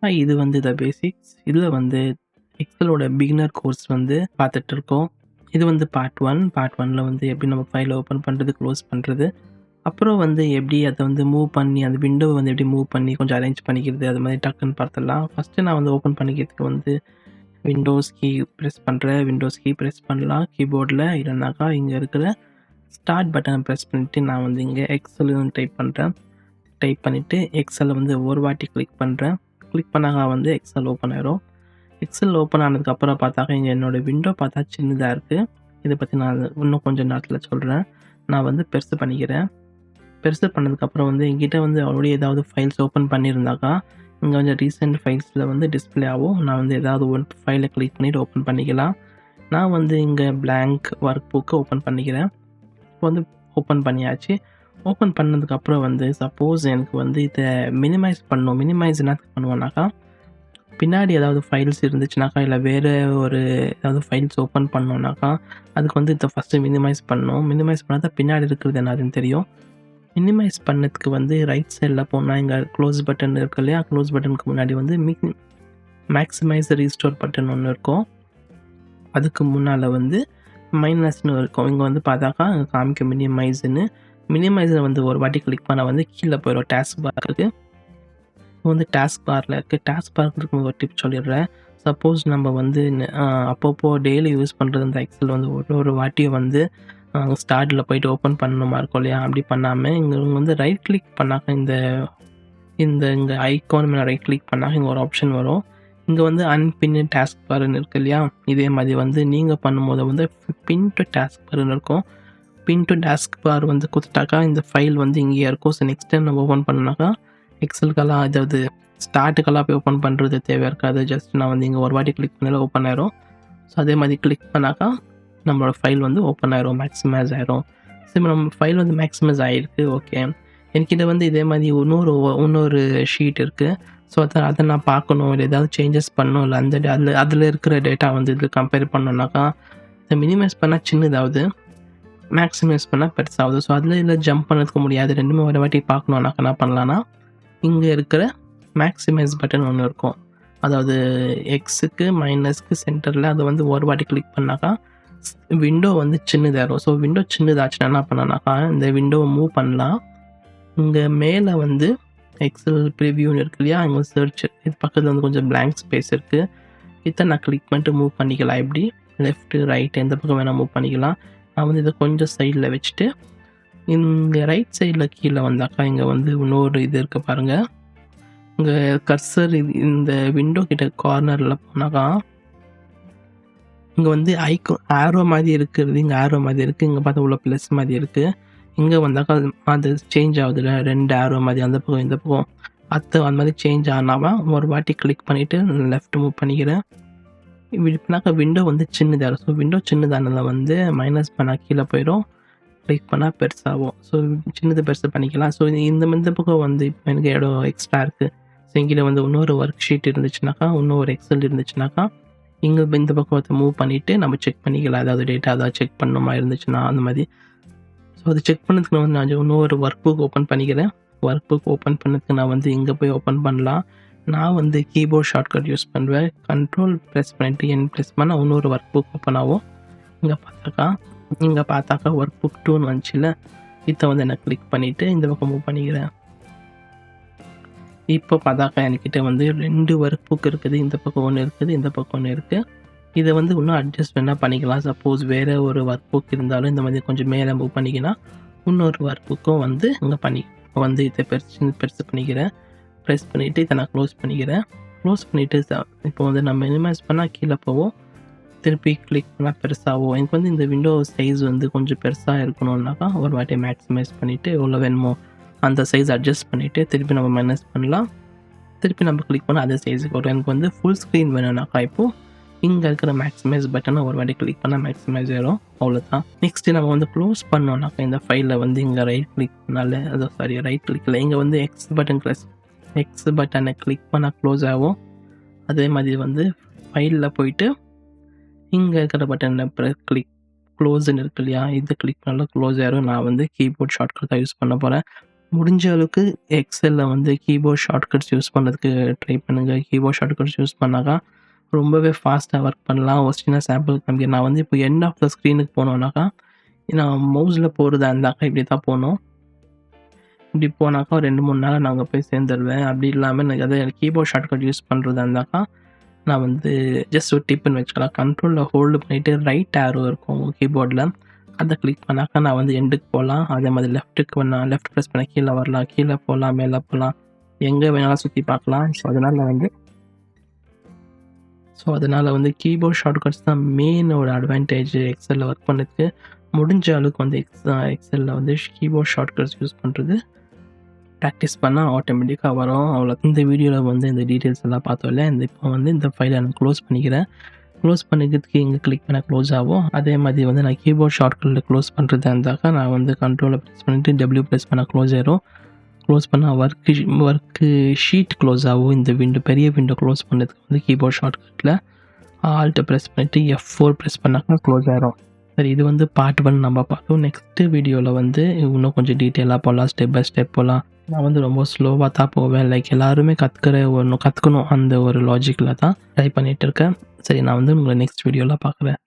இது வந்து த பேசிக்ஸ். இதில வந்து எக்ஸலோட பிகினர் கோர்ஸ் வந்து பார்த்துட்ருக்கோம். இது வந்து பார்ட் 1. பார்ட் 1ல வந்து எப்படி நம்ம ஃபைல ஓப்பன் பண்ணுறது, க்ளோஸ் பண்ணுறது. அப்புறம் வந்து எப்படி அத வந்து மூவ் பண்ணி, அந்த விண்டோவ வந்து எப்படி மூவ் பண்ணி கொஞ்சம் அரேஞ்ச் பண்ணிக்கிறது, அது மாதிரி டக்குன்னு பார்த்துடலாம். ஃபஸ்ட்டு நான் வந்து ஓப்பன் பண்ணிக்கிறதுக்கு வந்து விண்டோஸ் கீ ப்ரெஸ் பண்ணுறேன். விண்டோஸ் கீ ப்ரெஸ் பண்ணலாம் கீபோர்டில. இல்லைனாக்கா இங்க இருக்கிற ஸ்டார்ட் பட்டன ப்ரெஸ் பண்ணிட்டு நான் வந்து இங்க எக்ஸல்னு டைப் பண்ணுறேன். டைப் பண்ணிவிட்டு எக்ஸல வந்து ஒரு வாட்டி கிளிக் பண்ணுறேன். கிளிக் பண்ணாக்கா வந்து எக்ஸல் ஓப்பன் ஆயிரும். எக்ஸல் ஓப்பன் ஆனதுக்கப்புறம் பார்த்தாக்கா, இங்க என்னோட விண்டோ பார்த்தா சின்னதா இருக்கு. இத பத்தி நான் இன்னும் கொஞ்சம் நேரத்தில சொல்றேன். நான் வந்து பெருசு பண்ணிக்கிறேன். பெருசு பண்ணதுக்கப்புறம் வந்து என்கிட்ட வந்து ஆல்ரெடி ஏதாவது ஃபைல்ஸ் ஓப்பன் பண்ணியிருந்தாக்கா, இங்க வந்து ரீசென்ட் ஃபைல்ஸ்ல வந்து டிஸ்ப்ளே ஆகும். நான் வந்து ஏதாவது ஒரு ஃபைல கிளிக் பண்ணிட்டு ஓப்பன் பண்ணிக்கலாம். நான் வந்து இங்க பிளாங்க் ஒர்க் புக்க ஓப்பன் பண்ணிக்கிறேன். இப்போ வந்து ஓப்பன் பண்ணியாச்சு. ஓப்பன் பண்ணதுக்கப்புறம் வந்து சப்போஸ் எனக்கு வந்து இத மினிமைஸ் பண்ணணும். மினிமைஸ் என்னத்துக்கு பண்ணுவேன்னாக்கா, பின்னாடி ஏதாவது ஃபைல்ஸ் இருந்துச்சுனாக்கா, இல்ல வேற ஒரு ஏதாவது ஃபைல்ஸ் ஓப்பன் பண்ணோம்னாக்கா, அதுக்கு வந்து இத ஃபஸ்ட்டு மினிமைஸ் பண்ணணும். மினிமைஸ் பண்ணா தான் பின்னாடி இருக்கிறது என்னதுன்னு தெரியும். மினிமைஸ் பண்ணதுக்கு வந்து ரைட் சைட்ல போனா இங்க க்ளோஸ் பட்டன் இருக்கு இல்லையா? க்ளோஸ் பட்டனுக்கு முன்னாடி வந்து மேக்ஸிமைஸ் ரீஸ்டோர் பட்டன் ஒண்ணு இருக்கும். அதுக்கு முன்னால வந்து மைனஸ்ன்னு இருக்கும். இங்க வந்து பார்த்தாக்கா காமிக்கும் மினிமைஸ்ன்னு. மினிமைஸ வந்து ஒரு வாட்டி கிளிக் பண்ணா வந்து கீழ போயிரும் டாஸ்க் பாருக்கு. இப்போ வந்து டாஸ்க் பார்ல இருக்கு. டாஸ்க் பார்க்கு இருக்கும்போது ஒரு டிப் சொல்லிடுறேன். சப்போஸ் நம்ம வந்து அப்பப்போ டெய்லி யூஸ் பண்றது இந்த எக்ஸல் வந்து ஒரு ஒரு வாட்டியும் வந்து ஸ்டார்ட்ல போயிட்டு ஓப்பன் பண்ணணுமா இருக்கும் இல்லையா? அப்படி பண்ணாம இங்க வந்து ரைட் கிளிக் பண்ணாக்க இந்த இந்த இங்க ஐகான் மேல ரைட் கிளிக் பண்ணா இங்க ஒரு ஆப்ஷன் வரும். இங்க வந்து அன்பின் டாஸ்க் பார்ன்னு இருக்கு இல்லையா? இதே மாதிரி வந்து நீங்க பண்ணும்போது வந்து பின் டூ டாஸ்க் பார்ன்னு இருக்கும். பின் டூ டாஸ்க் பார் வந்து குடுத்துட்டாக்கா, இந்த ஃபைல் வந்து இங்கேயே இருக்கும். ஸோ நெக்ஸ்ட் டைம் நம்ம ஓப்பன் பண்ணோம்னாக்கா, எக்ஸலுக்கெல்லாம் அதாவது ஸ்டார்ட்டுக்கெல்லாம் போய் ஓப்பன் பண்ணுறது தேவை இருக்காது. ஜஸ்ட் நான் வந்து இங்க ஒரு வாட்டி கிளிக் பண்ணாலே ஓப்பன் ஆயிரும். ஸோ அதே மாதிரி கிளிக் பண்ணாக்கா, நம்மளோட ஃபைல் வந்து ஓப்பன் ஆயிரும். மேக்ஸிமைஸ் ஆயிரும். சரி நம்ம ஃபைல் வந்து மேக்ஸிமைஸ் ஆயிருக்கு. ஓகே. என்கிட்ட வந்து இதே மாதிரி இன்னொரு ஷீட் இருக்கு. ஸோ அத நான் பார்க்கணும். இல்ல ஏதாவது சேஞ்சஸ் பண்ணணும். இல்ல அந்த அதில இருக்கிற டேட்டா வந்து இதில கம்பேர் பண்ணணும்னாக்கா, இத மினிமைஸ் பண்ணா சின்னதாவுது. மேக்ஸிமைஸ் பண்ணா பெருசாகுது. ஸோ அதில இதில ஜம்ப் பண்ணதுக்கு முடியாது. 2மே ஒரு வாட்டி பார்க்கணும்னாக்கா என்ன பண்ணலான்னா, இங்க இருக்கிற மேக்ஸிமைஸ் பட்டன் ஒண்ணு இருக்கும். அதாவது எக்ஸுக்கு, மைனஸ்க்கு சென்டர்ல அத வந்து ஒரு வாட்டி கிளிக் பண்ணாக்கா, விண்டோ வந்து சின்னதாயிரும். ஸோ விண்டோ சின்னதாச்சுன்னா என்ன பண்ணலான்னாக்கா, இந்த விண்டோவ மூவ் பண்ணலாம். இங்க மேல வந்து எக்ஸல் ப்ரிவ்யூன்னு இருக்கு இல்லையா? அங்க சர்ச் இது பக்கத்துல வந்து கொஞ்சம் பிளாங்க் ஸ்பேஸ் இருக்கு. இத நான் கிளிக் பண்ணிட்டு மூவ் பண்ணிக்கலாம் இப்படி. லெஃப்ட், ரைட் எந்த பக்கம் வேணா மூவ் பண்ணிக்கலாம். நான் வந்து இத கொஞ்சம் சைட்ல வச்சுட்டு, இங்க ரைட் சைட்ல கீழ வந்தாக்கா, இங்க வந்து இன்னொரு இது இருக்கு பாருங்க. இங்க கர்சர் இந்த விண்டோ கிட்ட கார்னர்ல போனாக்கா, இங்க வந்து ஆரோ மாதிரி இருக்கிறது, இங்க ஆரோ மாதிரி இருக்கு. இங்க பார்த்தா உள்ள பிளஸ் மாதிரி இருக்கு. இங்க வந்தாக்கா அது சேஞ்ச் ஆகுதுல்ல 2 ஆரோ மாதிரி அந்த பக்கம், இந்த பக்கம். அந்த மாதிரி சேஞ்ச் ஆனாவா ஒரு வாட்டி கிளிக் பண்ணிட்டு லெஃப்ட் மூவ் பண்ணிக்கிறேன். இப்படி பண்ணாக்கா விண்டோ வந்து சின்னதாயிரும். ஸோ விண்டோ சின்னதானதுல வந்து மைனஸ் பண்ணா கீழ போயிரும். கிளிக் பண்ணா பெருசாகும். ஸோ சின்னது பெருசு பண்ணிக்கலாம். ஸோ இந்த பக்கம் வந்து இப்போ எனக்கு இடம் எக்ஸ்ட்ரா இருக்கு. ஸோ என்கிட்ட வந்து இன்னொரு ஒர்க் ஷீட் இருந்துச்சுனாக்கா, இன்னொரு எக்ஸல் இருந்துச்சுனாக்கா, இங்க இந்த பக்கம் மூவ் பண்ணிட்டு நம்ம செக் பண்ணிக்கலாம். ஏதாவது டேட்டா ஏதாவது செக் பண்ணணுமா இருந்துச்சுன்னா அந்த மாதிரி. ஸோ அது செக் பண்ணதுக்கு நான் வந்து நான் இன்னொரு ஒர்க் புக் ஓப்பன் பண்ணிக்கிறேன். ஒர்க் புக் ஓப்பன் பண்ணதுக்கு நான் வந்து இங்க போய் ஓப்பன் பண்ணலாம். நான் வந்து கீபோர்ட் ஷார்ட்கட் யூஸ் பண்ணுவேன். கண்ட்ரோல் ப்ரெஸ் பண்ணிட்டு என் ப்ரெஸ் பண்ணா இன்னொரு ஒர்க் புக் ஓப்பன் ஆகும். இங்க பார்த்தாக்கா ஒர்க் புக் 2ன்னு வந்துச்சுல்ல. இத வந்து நான் கிளிக் பண்ணிட்டு இந்த பக்கம் மூவ் பண்ணிக்கிறேன். இப்போ பார்த்தாக்கா என்கிட்ட வந்து 2 ஒர்க் புக் இருக்குது. இந்த பக்கம் 1 இருக்குது. இந்த பக்கம் 1 இருக்கு. இத வந்து இன்னும் அட்ஜஸ்ட் வேணா பண்ணிக்கலாம். சப்போஸ் வேற ஒரு ஒர்க் புக் இருந்தாலும் இந்த மாதிரி கொஞ்சம் மேல மூவ் பண்ணிக்கினா, இன்னொரு ஒர்க் புக்கும் வந்து இங்க இப்போ வந்து இத பெருசு பண்ணிக்கிறேன். ப்ரெஸ் பண்ணிட்டு இத நான் க்ளோஸ் பண்ணிக்கிறேன். க்ளோஸ் பண்ணிட்டு இப்போ வந்து நான் மினிமைஸ் பண்ணா கீழ போவும். திருப்பி கிளிக் பண்ணா பெருசாகும். எனக்கு வந்து இந்த விண்டோ சைஸ் வந்து கொஞ்சம் பெருசா இருக்கணும்னாக்கா, ஒரு வாட்டி மேக்ஸிமைஸ் பண்ணிட்டு எவ்வளோ வேணுமோ அந்த சைஸ் அட்ஜஸ்ட் பண்ணிட்டு திருப்பி நம்ம மைனஸ் பண்ணலாம். திருப்பி நம்ம கிளிக் பண்ணா அதே சைஸுக்கு வரும். எனக்கு வந்து ஃபுல் ஸ்க்ரீன் வேணும்னாக்கா, இப்போ இங்க இருக்கிற மேக்ஸிமைஸ் பட்டன ஒரு வாட்டி கிளிக் பண்ணா மேக்ஸிமைஸ் ஆயிரும். அவ்வளோதான். நெக்ஸ்ட் நம்ம வந்து க்ளோஸ் பண்ணோம்னாக்கா, இந்த ஃபைல வந்து இங்க ரைட் கிளிக் பண்ணாலே ரைட் கிளிக் இல்ல. இங்க வந்து எக்ஸ் பட்டன கிளிக் பண்ணா க்ளோஸ் ஆகும். அதே மாதிரி வந்து ஃபைல்ல போயிட்டு இங்க இருக்கிற பட்டன க்ளோஸ்ன்னு இருக்கு இல்லையா? இத கிளிக் பண்ணாலும் க்ளோஸ் ஆயிரும். நான் வந்து கீபோர்ட் ஷார்ட்கட் தான் யூஸ் பண்ண போறேன். முடிஞ்ச அளவுக்கு எக்ஸல்ல வந்து கீபோர்ட் ஷார்ட்கட்ஸ் யூஸ் பண்ணுறதுக்கு ட்ரை பண்ணுங்க. கீபோர்ட் ஷார்ட்கட்ஸ் யூஸ் பண்ணாக்கா ரொம்பவே ஃபாஸ்ட்டா ஒர்க் பண்ணலாம். ஒரு சின்ன சாம்பிள் காமிக்கிறேன். நான் வந்து இப்போ எண்ட் ஆஃப் த ஸ்க்ரீனுக்கு போனோம்னாக்கா, நான் மவுஸ்ல போறதா இருந்தாக்கா இப்படி தான் போணும். இப்படி போனாக்கா ஒரு 2, 3 நாள்ல நான் அங்க போய் சேர்ந்துருவேன். அப்படி இல்லாம எனக்கு அதான் கீபோர்ட் ஷார்ட்கட் யூஸ் பண்றதா இருந்தாக்கா, நான் வந்து ஜஸ்ட் ஒரு டிப்புன்னு வச்சுக்கலாம். கண்ட்ரோல்ல ஹோல்டு பண்ணிட்டு ரைட் ஆரோ இருக்கும் கீபோர்ட்ல. அத கிளிக் பண்ணாக்கா நான் வந்து எண்டுக்கு போலாம். அதே மாதிரி லெஃப்ட்டுக்கு நான் லெஃப்ட் பிரஸ் பண்ணா கீழ வரலாம். கீழ போலாம், மேல போலாம். எங்க வேணாலும் சுத்தி பார்க்கலாம். அதனால வந்து கீபோர்ட் ஷார்ட்கட்ஸ் தான் மெயின் ஒரு அட்வான்டேஜ் எக்ஸல்ல ஒர்க் பண்ணதுக்கு. முடிஞ்ச அளவுக்கு வந்து எக்ஸல்ல வந்து கீபோர்ட் ஷார்ட்கட்ஸ் யூஸ் பண்றது பிராக்டிஸ் பண்ணா ஆட்டோமேட்டிக்கா வரும். இந்த வீடியோல வந்து இந்த டீட்டெயில்ஸ் எல்லாம் பார்த்தோம்ல. இப்போ வந்து இந்த ஃபைல நான் க்ளோஸ் பண்ணிக்கிறேன். க்ளோஸ் பண்ணிக்கிறதுக்கு எங்க கிளிக் பண்ணா க்ளோஸ் ஆகும். அதே மாதிரி வந்து நான் கீபோர்ட் ஷார்ட்கட்ல க்ளோஸ் பண்றதா இருந்தாக்கா, நான் வந்து கண்ட்ரோல பிரஸ் பண்ணிட்டு டபிள்யூ பிரஸ் பண்ணா க்ளோஸ் ஆயிரும். க்ளோஸ் பண்ணா ஒர்க்கு ஷீட் க்ளோஸ் ஆகும். இந்த பெரிய விண்டோ க்ளோஸ் பண்ணதுக்கு வந்து கீபோர்ட் ஷார்ட்கட்ல ஆல்ட்ட பிரஸ் பண்ணிட்டு F4 பிரஸ் பண்ணாக்கா க்ளோஸ் ஆயிரும். சரி, இது வந்து பார்ட் 1 நம்ம பார்த்தோம். நெக்ஸ்ட் வீடியோல வந்து இன்னும் கொஞ்சம் டீட்டெயிலா போலாம். ஸ்டெப் பை ஸ்டெப் போலாம். நான் வந்து ரொம்ப ஸ்லோவா தான் போவேன். லைக் எல்லாருமே கத்துக்கணும் அந்த ஒரு லாஜிக்ல தான் ட்ரை பண்ணிட்டு இருக்கேன். சரி, நான் வந்து உங்கள நெக்ஸ்ட் வீடியோல பார்க்குறேன்.